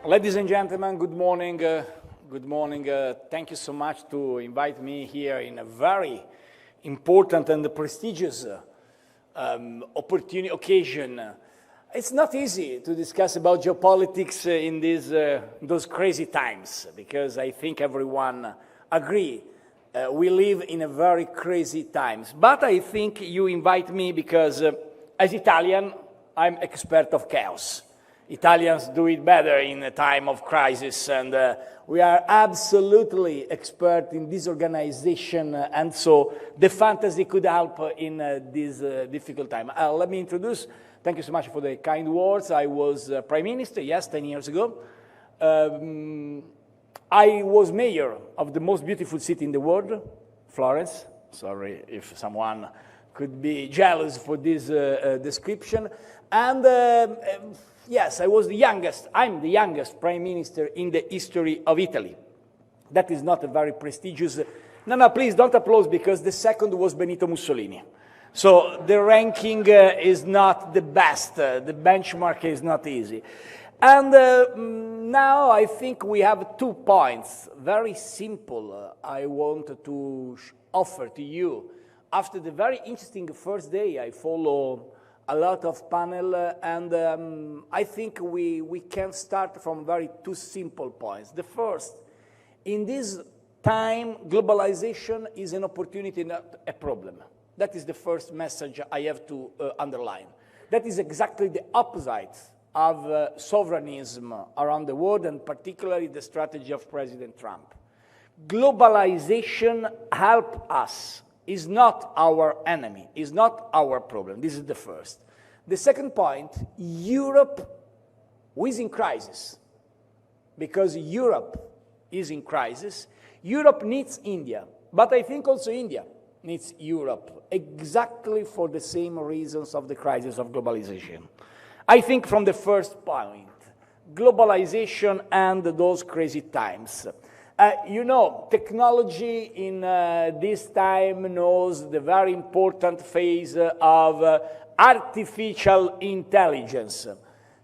Ladies and gentlemen, good morning. Good morning. Thank you so much to invite me here in a very important and prestigious occasion. It's not easy to discuss about geopolitics in those crazy times, because I think everyone agree we live in a very crazy times. But I think you invite me because as Italian, I'm expert of chaos. Italians do it better in a time of crisis, and we are absolutely expert in disorganization, and so the fantasy could help in this difficult time. Let me introduce, thank you so much for the kind words. I was Prime Minister, yes, 10 years ago. I was mayor of the most beautiful city in the world, Florence. Sorry if someone could be jealous for this description. And yes, I was the youngest, I'm the youngest Prime Minister in the history of Italy. That is not a very prestigious, no, please don't applaud, because the second was Benito Mussolini. So the ranking is not the best, the benchmark is not easy. And now I think we have 2 points, very simple, I want to offer to you. After the very interesting first day, I follow a lot of panel, and I think we can start from 2 simple points. The first, in this time, globalization is an opportunity, not a problem. That is the first message I have to underline. That is exactly the opposite of sovereignism around the world, and particularly the strategy of President Trump. Globalization helps us. Is not our enemy, is not our problem. This is the first. The second point, Europe is in crisis. Because Europe is in crisis, Europe needs India. But I think also India needs Europe, exactly for the same reasons of the crisis of globalization. I think from the first point, globalization and those crazy times. You know, technology in this time knows the very important phase of artificial intelligence.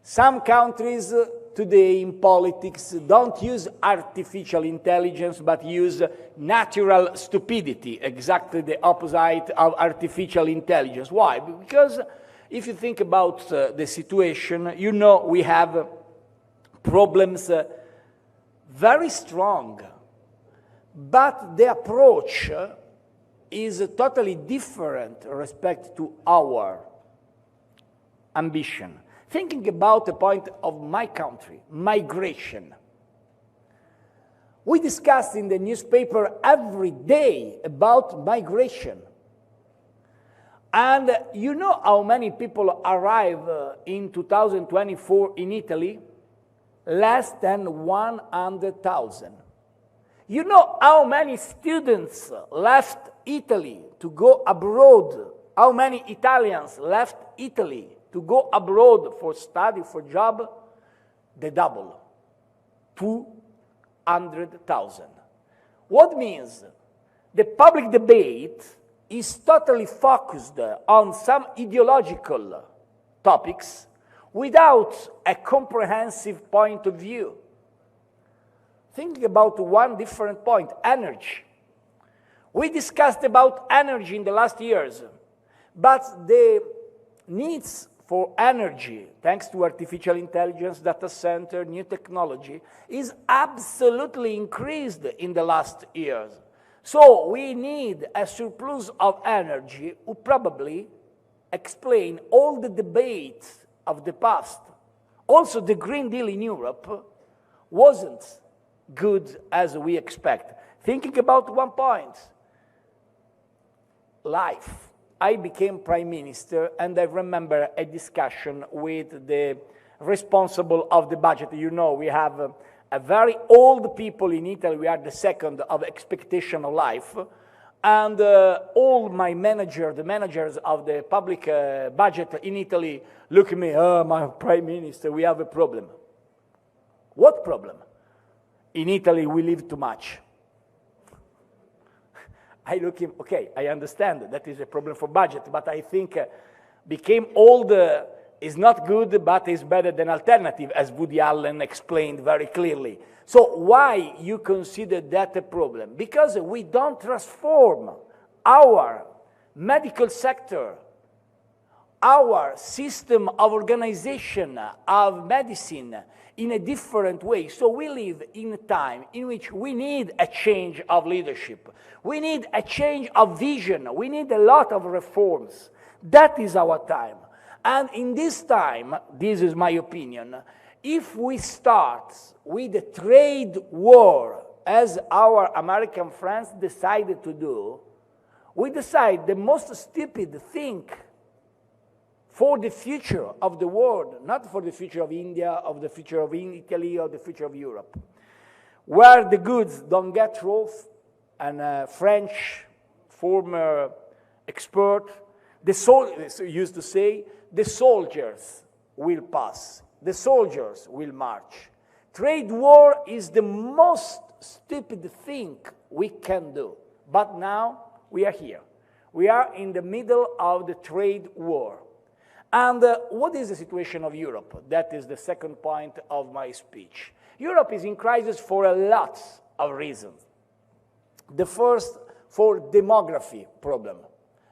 Some countries today in politics don't use artificial intelligence, but use natural stupidity, exactly the opposite of artificial intelligence. Why? Because if you think about the situation, you know we have problems very strong, but the approach is totally different respect to our ambition. Thinking about the point of my country, migration. We discuss in the newspaper every day about migration. And you know how many people arrive in 2024 in Italy? Less than 100,000. You know how many students left Italy to go abroad? How many Italians left Italy to go abroad for study, for job? The double, 200,000. What means? The public debate is totally focused on some ideological topics without a comprehensive point of view. Thinking about one different point, energy. We discussed about energy in the last years, but the needs for energy, thanks to artificial intelligence, data center, new technology, is absolutely increased in the last years. So we need a surplus of energy who probably explain all the debates of the past. Also, the Green Deal in Europe wasn't good as we expect. Thinking about one point, life. I became Prime Minister, and I remember a discussion with the responsible of the budget. You know, we have a very old people in Italy. We are the second of expectation of life. And all my managers, the managers of the public budget in Italy, look at me, oh, my Prime Minister, we have a problem. What problem? In Italy, we live too much. I look at, okay, I understand that is a problem for budget, but I think became all the is not good, but is better than alternative, as Woody Allen explained very clearly. So why you consider that a problem? Because we don't transform our medical sector, our system of organization of medicine in a different way. So we live in a time in which we need a change of leadership. We need a change of vision. We need a lot of reforms. That is our time. And in this time, this is my opinion, if we start with a trade war, as our American friends decided to do, we decide the most stupid thing for the future of the world, not for the future of India, of the future of Italy, or the future of Europe, where the goods don't get rough. And a French former expert used to say, the soldiers will pass, the soldiers will march. Trade war is the most stupid thing we can do. But now we are here. We are in the middle of the trade war. And what is the situation of Europe? That is the second point of my speech. Europe is in crisis for a lot of reasons. The first, for demography problem.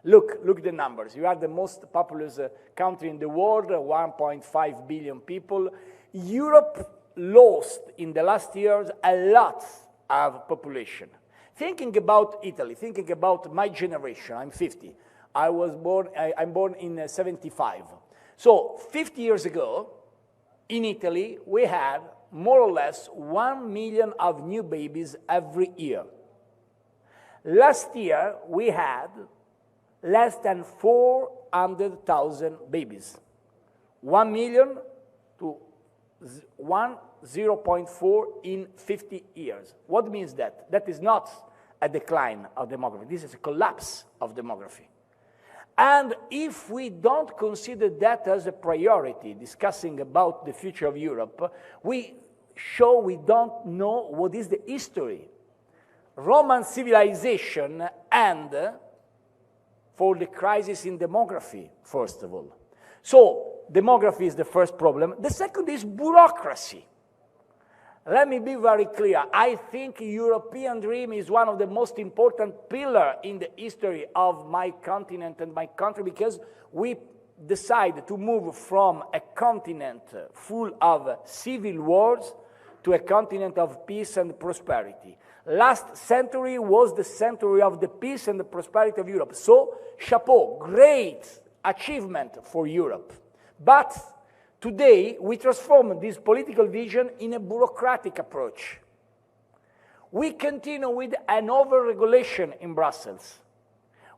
Look the numbers. You are the most populous country in the world, 1.5 billion people. Europe lost in the last years a lot of population. Thinking about Italy, thinking about my generation, I'm 50. I'm born in 75. So 50 years ago, in Italy, we had more or less 1 million of new babies every year. Last year, we had less than 400,000 babies. 1 million to 0.4 in 50 years. What means that? That is not a decline of demography. This is a collapse of demography. And if we don't consider that as a priority, discussing about the future of Europe, we show we don't know what is the history. Roman civilization and for the crisis in demography, first of all. So, demography is the first problem. The second is bureaucracy. Let me be very clear. I think European dream is one of the most important pillars in the history of my continent and my country, because we decided to move from a continent full of civil wars to a continent of peace and prosperity. Last century was the century of the peace and the prosperity of Europe. So, chapeau, great achievement for Europe. But today, we transform this political vision in a bureaucratic approach. We continue with an overregulation in Brussels.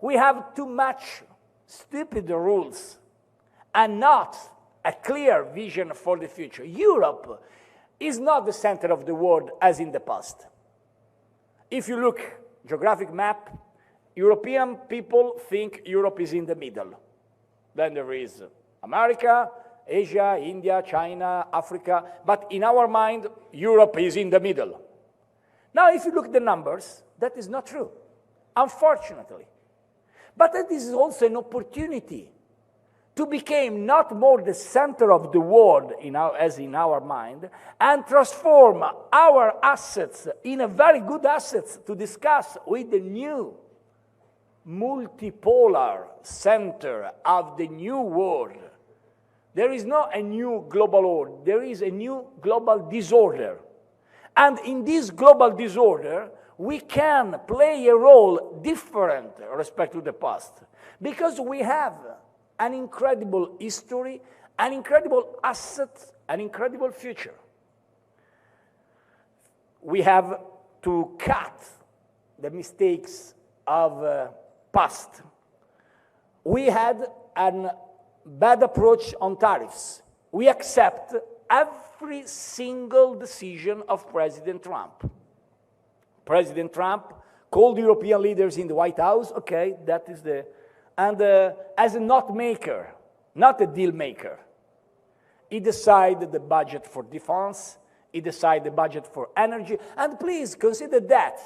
We have too much stupid rules and not a clear vision for the future. Europe is not the center of the world as in the past. If you look geographic map, European people think Europe is in the middle. Then there is America, Asia, India, China, Africa, but in our mind, Europe is in the middle. Now, if you look at the numbers, that is not true, unfortunately. But that is also an opportunity to become not more the center of the world as in our mind, and transform our assets in a very good assets to discuss with the new multipolar center of the new world. There is not a new global order, there is a new global disorder. And in this global disorder, we can play a role different with respect to the past, because we have an incredible history, an incredible asset, an incredible future. We have to cut the mistakes of past. We had a bad approach on tariffs. We accept every single decision of President Trump. President Trump called European leaders in the White House, okay, that is the, and as a not maker, not a deal maker. He decided the budget for defense, he decided the budget for energy, and please consider that.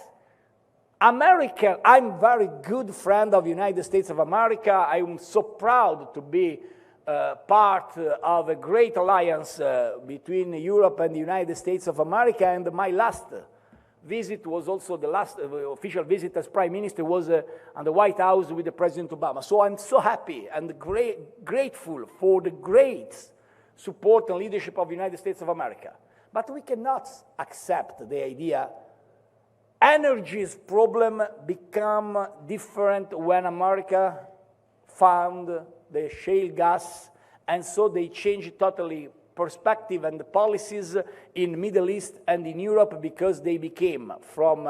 America, I'm a very good friend of the United States of America. I'm so proud to be part of a great alliance between Europe and the United States of America, and my last visit was also the last official visit as Prime Minister was on the White House with the President Obama. So I'm so happy and grateful for the great support and leadership of the United States of America. But we cannot accept the idea energy's problem become different when America found the shale gas, and so they changed totally perspective and the policies in Middle East and in Europe, because they became from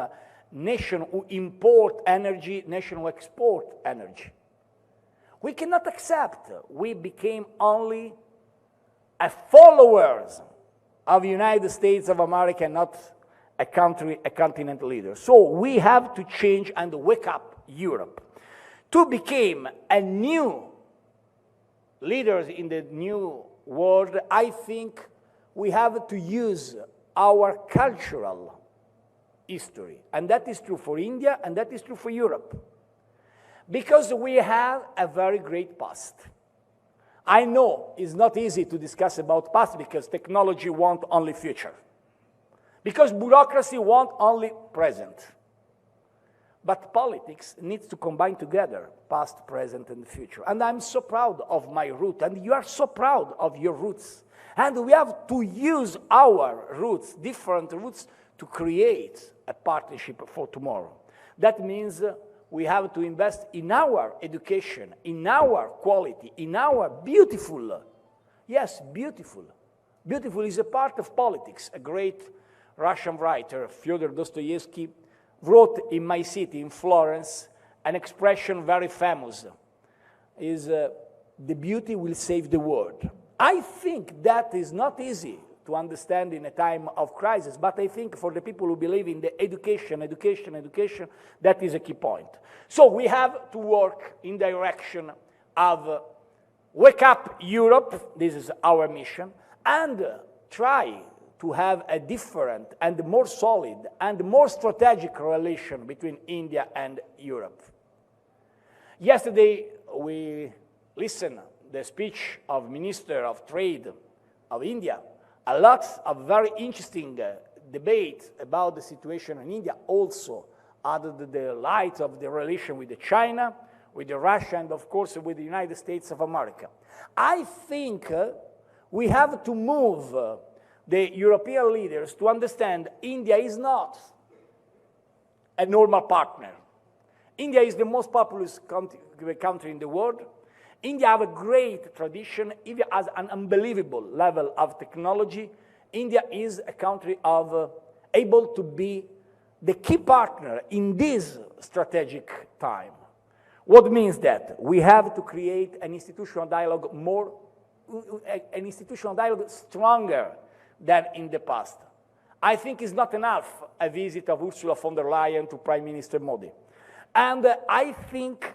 nation who import energy, nation who export energy. We cannot accept. We became only a followers of the United States of America, not a country, a continental leader. So we have to change and wake up Europe to become a new leaders in the new world. I think we have to use our cultural history, and that is true for India, and that is true for Europe, because we have a very great past. I know it's not easy to discuss about past, because technology wants only future, because bureaucracy wants only present. But politics needs to combine together past, present, and future. And I'm so proud of my root, and you are so proud of your roots. And we have to use our roots, different roots, to create a partnership for tomorrow. That means we have to invest in our education, in our quality, in our beautiful. Yes, beautiful. Beautiful is a part of politics. A great Russian writer, Fyodor Dostoevsky, wrote in my city, in Florence, an expression very famous, is the beauty will save the world. I think that is not easy to understand in a time of crisis, but I think for the people who believe in the education, that is a key point. So we have to work in the direction of wake up Europe, this is our mission, and try to have a different and more solid and more strategic relation between India and Europe. Yesterday, we listened to the speech of Minister of Trade of India. A lot of very interesting debate about the situation in India, also under the light of the relation with China, with Russia, and of course with the United States of America. I think we have to move the European leaders to understand India is not a normal partner. India is the most populous country in the world. India has a great tradition. India has an unbelievable level of technology. India is a country able to be the key partner in this strategic time. What means that? We have to create an institutional dialogue stronger than in the past. I think it's not enough a visit of Ursula von der Leyen to Prime Minister Modi. And I think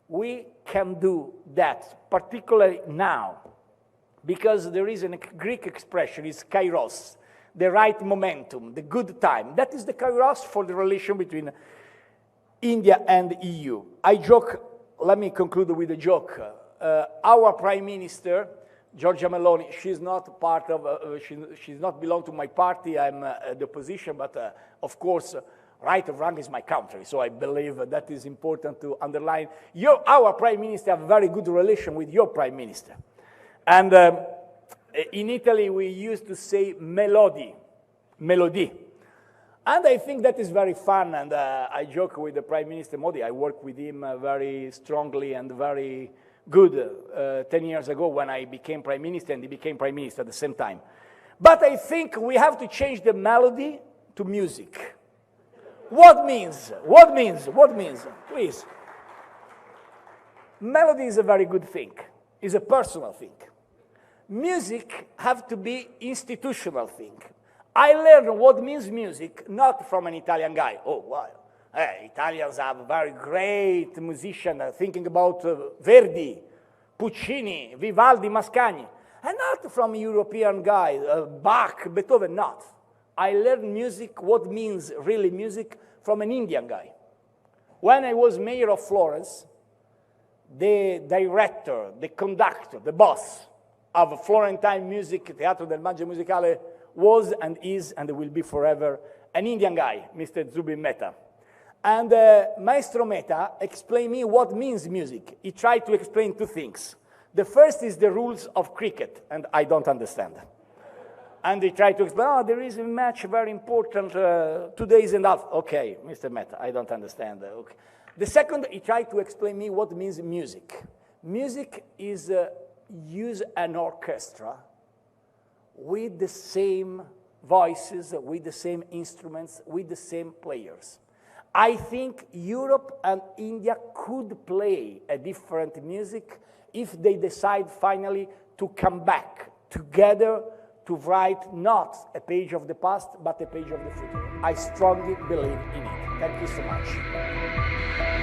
we can do that, particularly now, because there is a Greek expression, it's kairos, the right momentum, the good time. That is the kairos for the relation between India and EU. I joke, let me conclude with a joke. Our Prime Minister, Giorgia Meloni, she's not part of, she's not belong to my party, I'm the opposition, but of course, right or wrong is my country, so I believe that is important to underline. Our Prime Minister have a very good relation with your Prime Minister. And in Italy, we used to say melody. And I think that is very fun, and I joke with the Prime Minister Modi. I work with him very strongly and very good 10 years ago when I became Prime Minister and he became Prime Minister at the same time. But I think we have to change the melody to music. What means? Please. Melody is a very good thing. It's a personal thing. Music have to be institutional thing. I learned what means music not from an Italian guy. Oh, wow. Italians have very great musicians, thinking about Verdi, Puccini, Vivaldi, Mascagni. And not from a European guy, Bach, Beethoven, not. I learned music, what means really music, from an Indian guy. When I was mayor of Florence, the director, the conductor, the boss of Florentine music, Teatro del Maggio Musicale, was and is and will be forever an Indian guy, Mr. Zubin Mehta. And Maestro Mehta explained me what means music. He tried to explain two things. The first is the rules of cricket, and I don't understand. And he tried to explain, oh, there is a match very important, 2 days and a half. Okay, Mr. Mehta, I don't understand. Okay. The second, he tried to explain me what means music. Music is use an orchestra with the same voices, with the same instruments, with the same players. I think Europe and India could play a different music if they decide finally to come back together to write not a page of the past, but a page of the future. I strongly believe in it. Thank you so much.